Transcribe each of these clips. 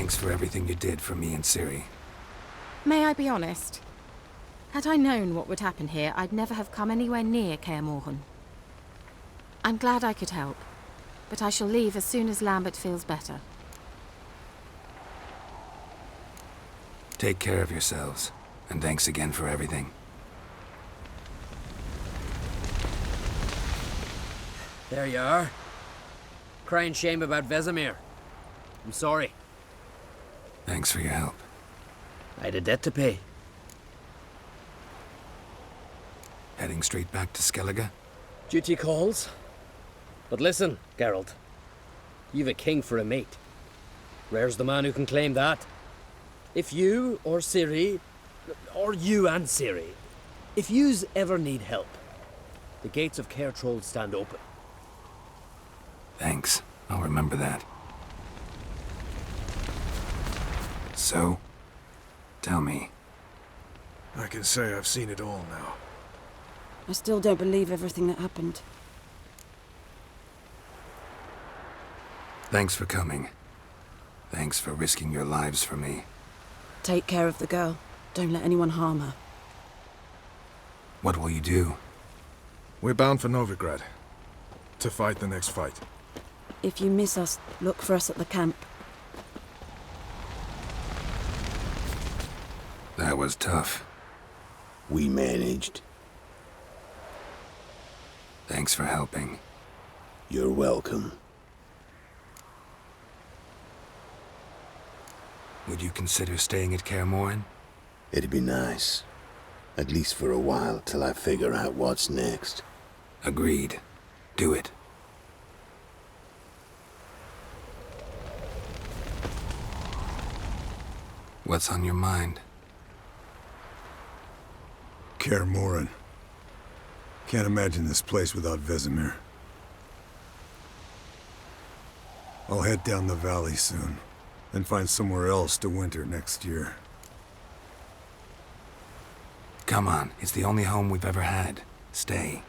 Thanks for everything you did for me and Ciri. May I be honest? Had I known what would happen here, I'd never have come anywhere near Kaer Morhen. I'm glad I could help, but I shall leave as soon as Lambert feels better. Take care of yourselves, and thanks again for everything. There you are. Crying shame about Vesemir. I'm sorry. Thanks for your help. I had a debt to pay. Heading straight back to Skellige? Duty calls. But listen, Geralt. You've a king for a mate. Rare's the man who can claim that. If you or Ciri, or you and Ciri, if yous ever need help, the gates of Kaer stand open. Thanks. I'll remember that. So, tell me. I can say I've seen it all now. I still don't believe everything that happened. Thanks for coming. Thanks for risking your lives for me. Take care of the girl. Don't let anyone harm her. What will you do? We're bound for Novigrad. To fight the next fight. If you miss us, look for us at the camp. That was tough. We managed. Thanks for helping. You're welcome. Would you consider staying at Kaer Morhen? It'd be nice. At least for a while, till I figure out what's next. Agreed. Do it. What's on your mind? Kaer Morhen. Can't imagine this place without Vesemir. I'll head down the valley soon, then find somewhere else to winter next year. Come on, it's the only home we've ever had. Stay.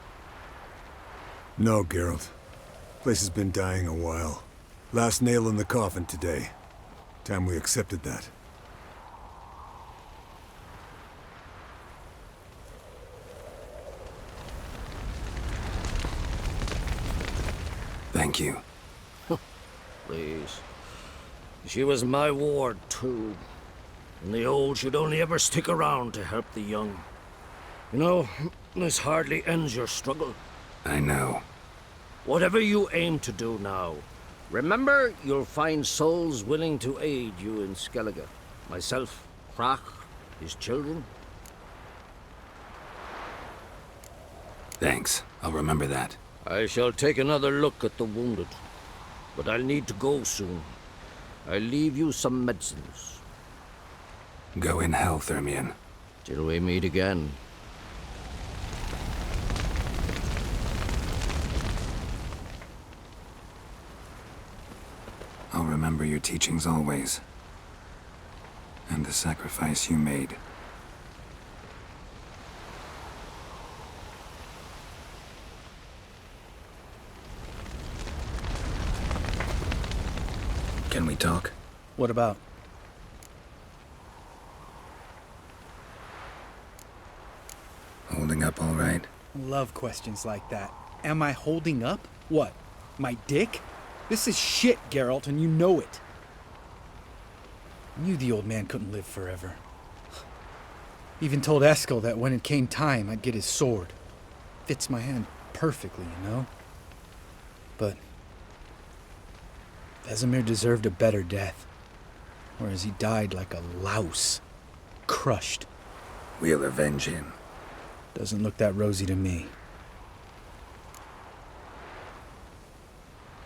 No, Geralt. Place has been dying a while. Last nail in the coffin today. Time we accepted that. Thank you. Please. She was my ward, too. And the old should only ever stick around to help the young. You know, this hardly ends your struggle. I know. Whatever you aim to do now, remember you'll find souls willing to aid you in Skellige. Myself, Krach, his children. Thanks. I'll remember that. I shall take another look at the wounded. But I'll need to go soon. I'll leave you some medicines. Go in hell, Thermian. Till we meet again. I'll remember your teachings always. And the sacrifice you made. Can we talk? What about? Holding up all right? Love questions like that. Am I holding up? What? My dick? This is shit, Geralt, and you know it. I knew the old man couldn't live forever. Even told Eskel that when it came time, I'd get his sword. Fits my hand perfectly, you know? But Vesemir deserved a better death, whereas he died like a louse, crushed. We'll avenge him. Doesn't look that rosy to me.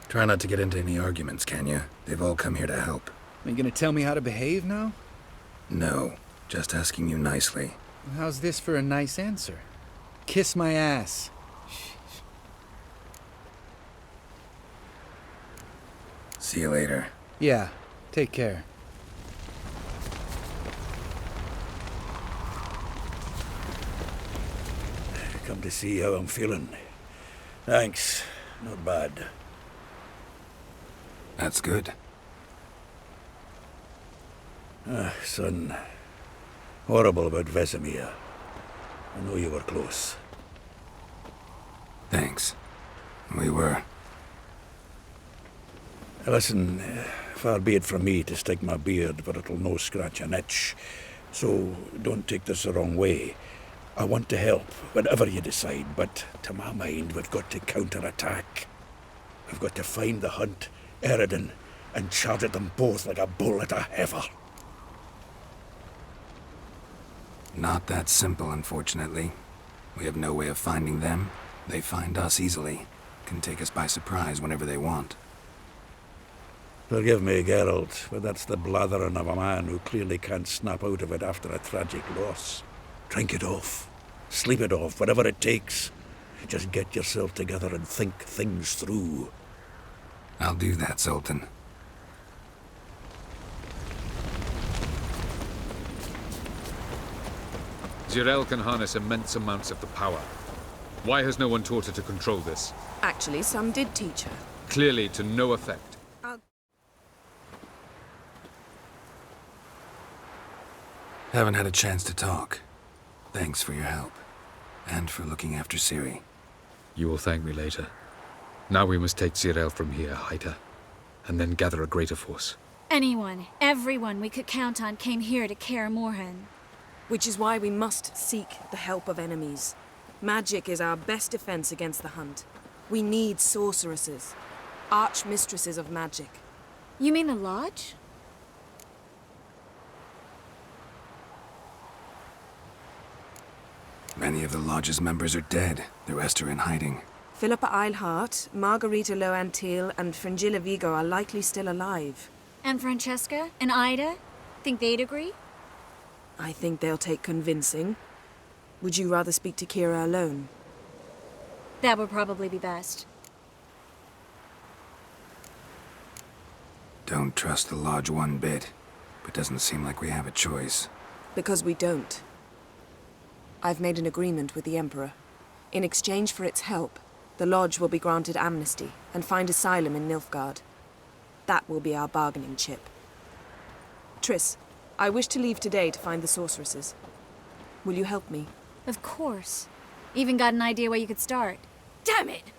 Try not to get into any arguments, can you? They've all come here to help. Are you gonna tell me how to behave now? No, just asking you nicely. How's this for a nice answer? Kiss my ass. See you later. Yeah, take care. Come to see how I'm feeling. Thanks. Not bad. That's good. Son. Horrible about Vesemir. I know you were close. Thanks. We were. Listen, far be it from me to stick my beard, but it'll no scratch an itch. So don't take this the wrong way. I want to help, whatever you decide, but to my mind, we've got to counterattack. We've got to find the Hunt, Eridan, and charge at them both like a bull at a heifer. Not that simple, unfortunately. We have no way of finding them. They find us easily. Can take us by surprise whenever they want. Forgive me, Geralt, but that's the blathering of a man who clearly can't snap out of it after a tragic loss. Drink it off. Sleep it off, whatever it takes. Just get yourself together and think things through. I'll do that, Sultan. Jirel can harness immense amounts of the power. Why has no one taught her to control this? Actually, some did teach her. Clearly to no effect. Haven't had a chance to talk. Thanks for your help. And for looking after Ciri. You will thank me later. Now we must take Jirel from here, hide her, and then gather a greater force. Anyone, everyone we could count on came here to Kaer Morhen. Which is why we must seek the help of enemies. Magic is our best defense against the Hunt. We need sorceresses. Archmistresses of magic. You mean the Lodge? Many of the Lodge's members are dead. The rest are in hiding. Philippa Eilhart, Margarita Loantil, and Fringilla Vigo are likely still alive. And Francesca and Ida? Think they'd agree? I think they'll take convincing. Would you rather speak to Kira alone? That would probably be best. Don't trust the Lodge one bit, but doesn't seem like we have a choice. Because we don't. I've made an agreement with the Emperor. In exchange for its help, the Lodge will be granted amnesty and find asylum in Nilfgaard. That will be our bargaining chip. Triss, I wish to leave today to find the sorceresses. Will you help me? Of course. Even got an idea where you could start. Damn it!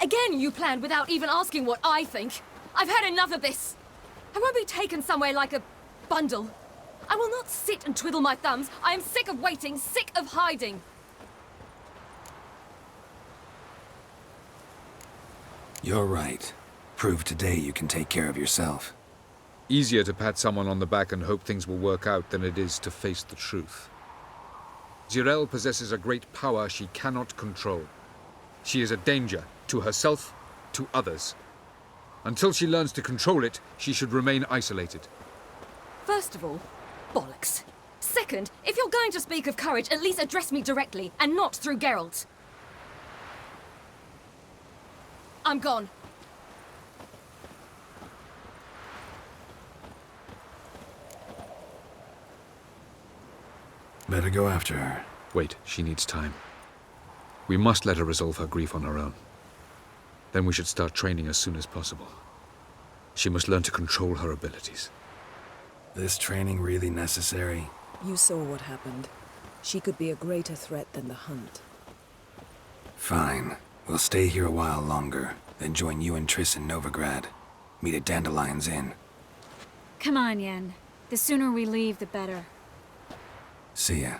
Again you planned without even asking what I think. I've had enough of this. I won't be taken somewhere like a bundle. I will not sit and twiddle my thumbs. I am sick of waiting, sick of hiding. You're right. Prove today you can take care of yourself. Easier to pat someone on the back and hope things will work out than it is to face the truth. Jirel possesses a great power she cannot control. She is a danger to herself, to others. Until she learns to control it, she should remain isolated. First of all, bollocks. Second, if you're going to speak of courage, at least address me directly, and not through Geralt. I'm gone. Better go after her. Wait, she needs time. We must let her resolve her grief on her own. Then we should start training as soon as possible. She must learn to control her abilities. This training really necessary? You saw what happened. She could be a greater threat than the Hunt. Fine. We'll stay here a while longer, then join you and Triss in Novigrad. Meet at Dandelion's Inn. Come on, Yen. The sooner we leave, the better. See ya.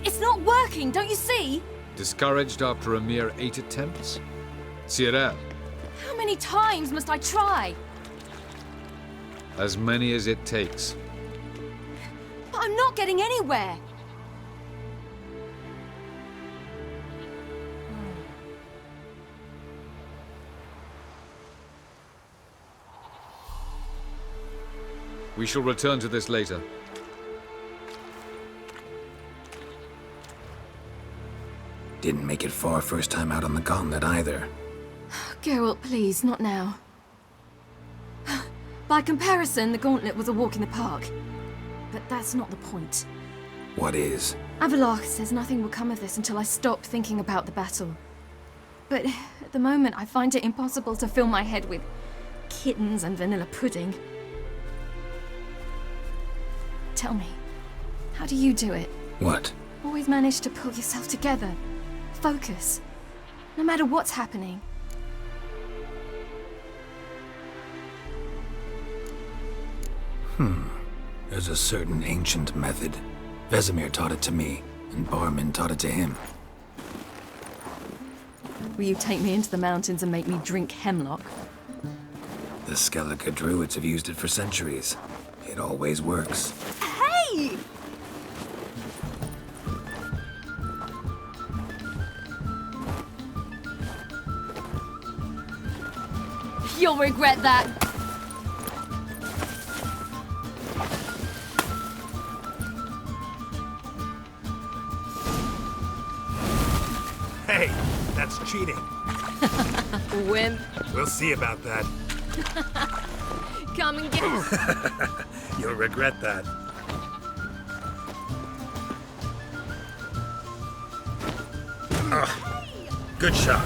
It's not working, don't you see? Discouraged after a mere 8 attempts? Ciri, How many times must I try? as many as it takes. But I'm not getting anywhere. We shall return to this later. Didn't make it far first time out on the gauntlet either. Geralt, please, not now. By comparison, the gauntlet was a walk in the park. But that's not the point. What is? Avallac'h says nothing will come of this until I stop thinking about the battle. But at the moment, I find it impossible to fill my head with kittens and vanilla pudding. Tell me, how do you do it? What? Always manage to pull yourself together. Focus. No matter what's happening. There's a certain ancient method. Vesemir taught it to me, and Barman taught it to him. Will you take me into the mountains and make me drink hemlock? The Skellige druids have used it for centuries. It always works. Hey! You'll regret that. Hey, that's cheating. Wimp. We'll see about that. Come and get You'll regret that. Good shot.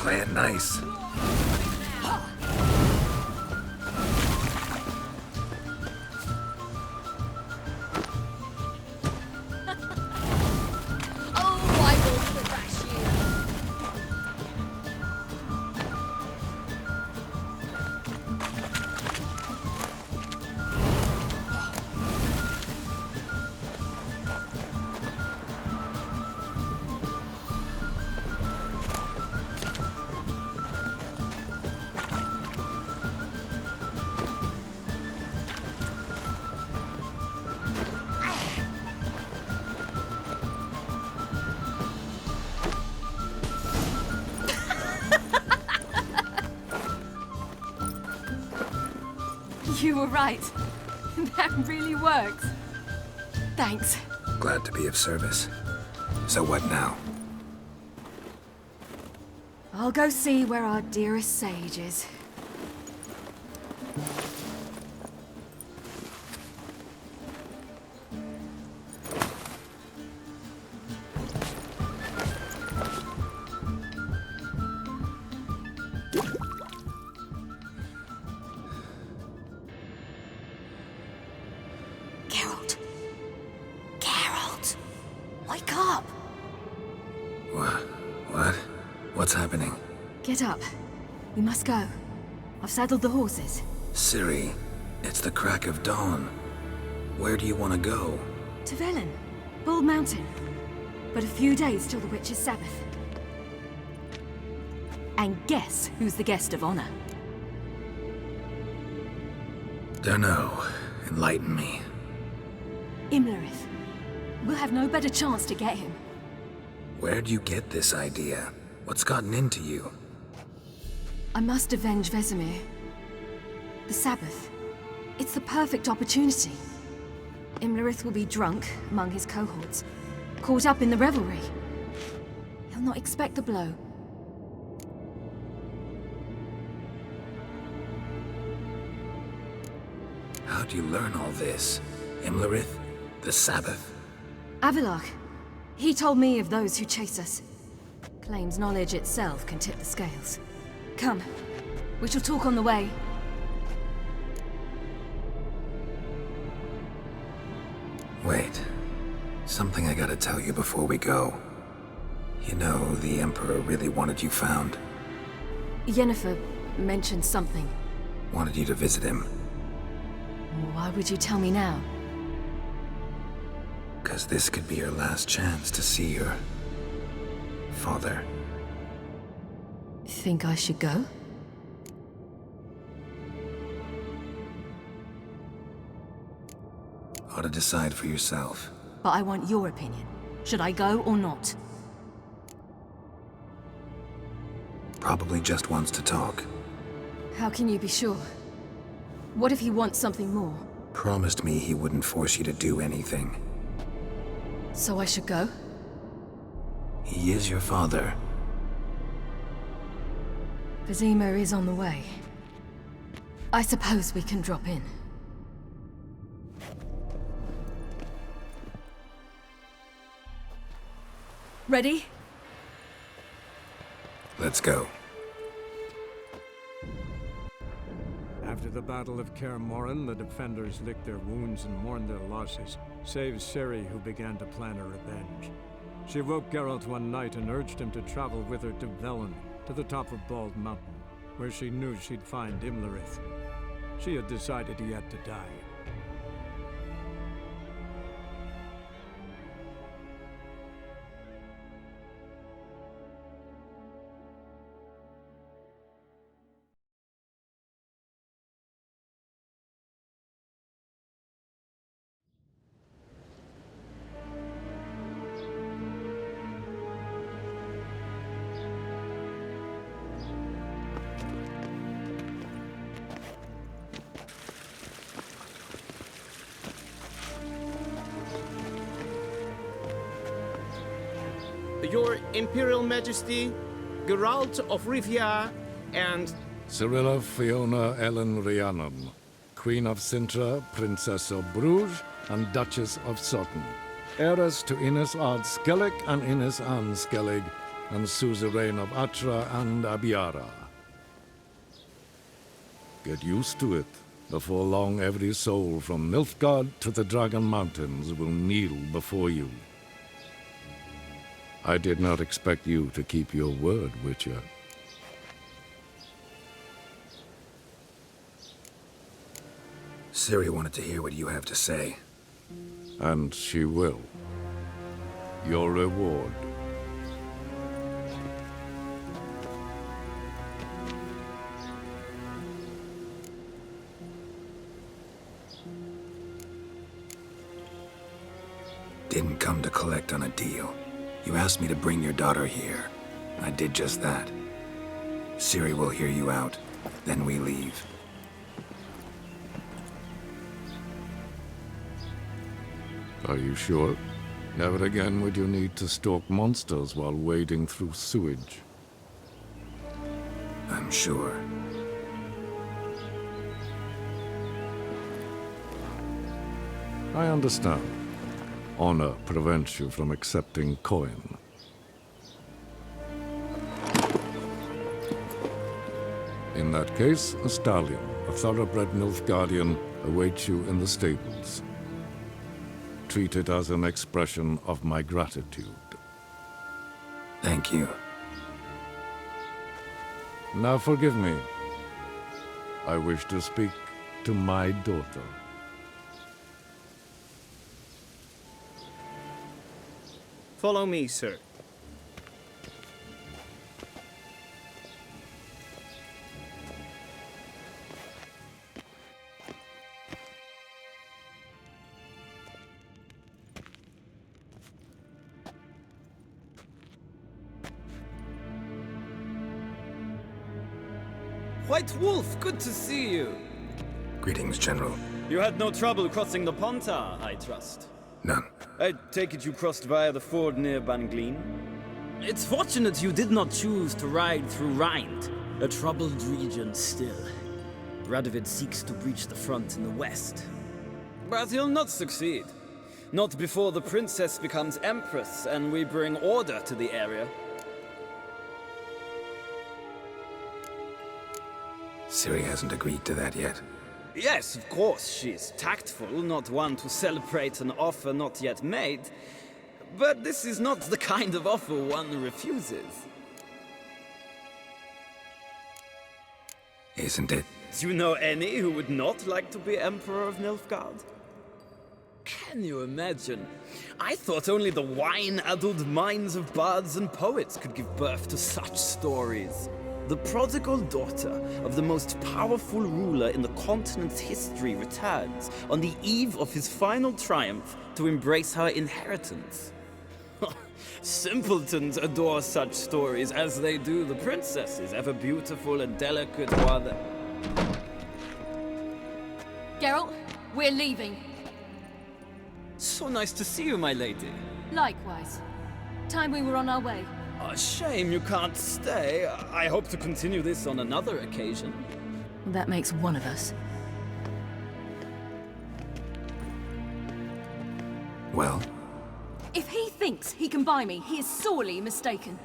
Playing nice. You were right. That really works. Thanks. Glad to be of service. So what now? I'll go see where our dearest sage is. Wake up! What? What's happening? Get up. We must go. I've saddled the horses. Ciri, it's the crack of dawn. Where do you want to go? To Velen. Bald Mountain. But a few days till the Witch's Sabbath. And guess who's the guest of honor? Dunno. Enlighten me. Imlerith. we'll have no better chance to get him. Where'd you get this idea? What's gotten into you? I must avenge Vesemir. The Sabbath. It's the perfect opportunity. Imlerith will be drunk among his cohorts, caught up in the revelry. He'll not expect the blow. How'd you learn all this? Imlerith? The Sabbath? Avilark. He told me of those who chase us. Claims knowledge itself can tip the scales. Come, we shall talk on the way. Wait. Something I gotta tell you before we go. You know, the Emperor really wanted you found. Yennefer mentioned something. Wanted you to visit him. Why would you tell me now? 'Cause this could be your last chance to see your father. Think I should go? Ought to decide for yourself. But I want your opinion. Should I go or not? Probably just wants to talk. How can you be sure? What if he wants something more? Promised me he wouldn't force you to do anything. So I should go? He is your father. Vesemir is on the way. I suppose we can drop in. Ready? Let's go. After the Battle of Kaer Morhen, the defenders licked their wounds and mourned their losses, save Ciri, who began to plan a revenge. She woke Geralt one night and urged him to travel with her to Velen, to the top of Bald Mountain, where she knew she'd find Imlerith. She had decided he had to die. Your Imperial Majesty, Geralt of Rivia, and... Cirilla Fiona Ellen Rhiannon, Queen of Sintra, Princess of Bruges, and Duchess of Sutton. Heiress to Innes Ard Skellig and Innes Anne Skellig, and suzerain of Atra and Abiara. Get used to it. Before long, every soul from Nilfgaard to the Dragon Mountains will kneel before you. I did not expect you to keep your word, Witcher. Ciri wanted to hear what you have to say. And she will. Your reward. Didn't come to collect on a deal. You asked me to bring your daughter here. I did just that. Ciri will hear you out, then we leave. Are you sure? Never again would you need to stalk monsters while wading through sewage. I'm sure. I understand. Honor prevents you from accepting coin. In that case, a stallion, a thoroughbred Nilfgaardian, awaits you in the stables. Treat it as an expression of my gratitude. Thank you. Now forgive me. I wish to speak to my daughter. Follow me, sir. White Wolf, good to see you. Greetings, General. You had no trouble crossing the Pontar, I trust. None. I take it you crossed via the ford near Banglin? It's fortunate you did not choose to ride through Rind, a troubled region still. Radovid seeks to breach the front in the west. But he'll not succeed. Not before the princess becomes empress and we bring order to the area. Ciri hasn't agreed to that yet. Yes, of course, she's tactful, not one to celebrate an offer not yet made. But this is not the kind of offer one refuses. Isn't it? Do you know any who would not like to be Emperor of Nilfgaard? Can you imagine? I thought only the wine-addled minds of bards and poets could give birth to such stories. The prodigal daughter of the most powerful ruler in the continent's history returns on the eve of his final triumph to embrace her inheritance. Simpletons adore such stories as they do the princesses, ever beautiful and delicate while they... Geralt, we're leaving. So nice to see you, my lady. Likewise. Time we were on our way. A shame you can't stay. I hope to continue this on another occasion. That makes one of us. Well? If he thinks he can buy me, he is sorely mistaken.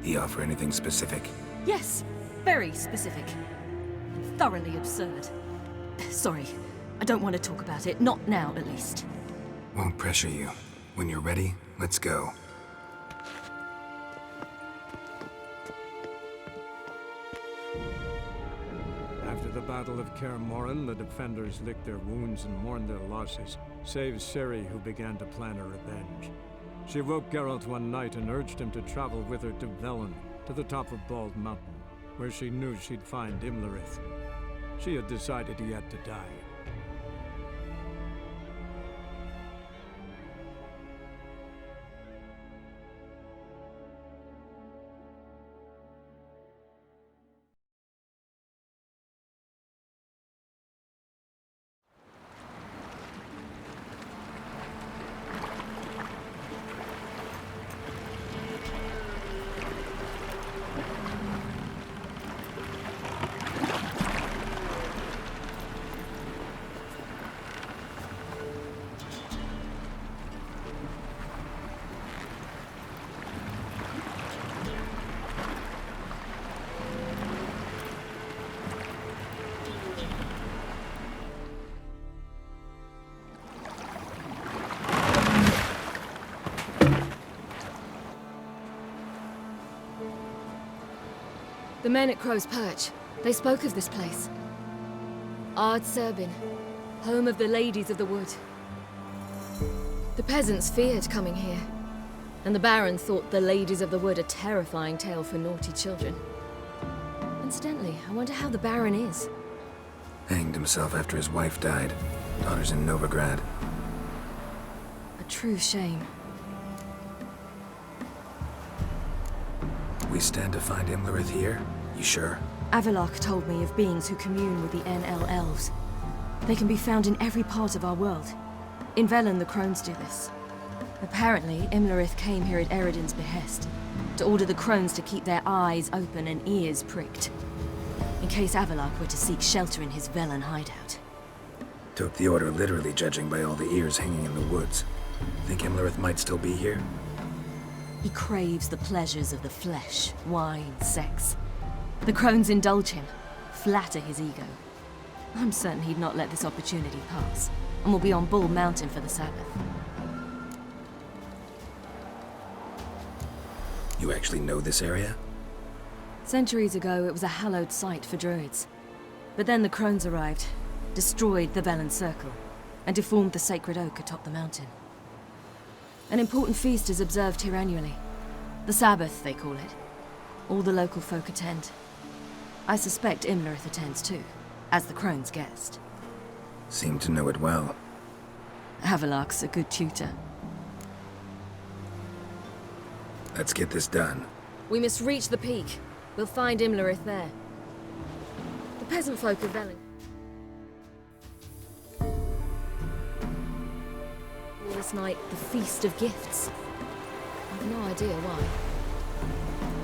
He offer anything specific? Yes, very specific. Thoroughly absurd. Sorry, I don't want to talk about it. Not now, at least. Won't pressure you. When you're ready, let's go. After the Battle of Kaer Morhen, the defenders licked their wounds and mourned their losses, save Ciri, who began to plan a revenge. She woke Geralt one night and urged him to travel with her to Velen, to the top of Bald Mountain, where she knew she'd find Imlerith. She had decided he had to die. The men at Crow's Perch, they spoke of this place. Ard Serbin, home of the Ladies of the Wood. The peasants feared coming here, and the Baron thought the Ladies of the Wood a terrifying tale for naughty children. Incidentally, I wonder how the Baron is. Hanged himself after his wife died. Daughter's in Novigrad. A true shame. We stand to find Imlerith here? You sure? Avalok told me of beings who commune with the NL elves. They can be found in every part of our world. In Velen, the crones do this. Apparently, Imlerith came here at Eredin's behest, to order the crones to keep their eyes open and ears pricked, in case Avalok were to seek shelter in his Velen hideout. Took the order literally, judging by all the ears hanging in the woods. Think Imlerith might still be here? He craves the pleasures of the flesh, wine, sex. The crones indulge him, flatter his ego. I'm certain he'd not let this opportunity pass, and will be on Bull Mountain for the Sabbath. You actually know this area? Centuries ago, it was a hallowed site for druids. But then the crones arrived, destroyed the Velen Circle, and deformed the sacred oak atop the mountain. An important feast is observed here annually. The Sabbath, they call it. All the local folk attend. I suspect Imlerith attends too, as the crone's guest. Seem to know it well. Avalok's a good tutor. Let's get this done. We must reach the peak. We'll find Imlerith there. peasant folk of Velen. All this night, the Feast of Gifts. I've no idea why.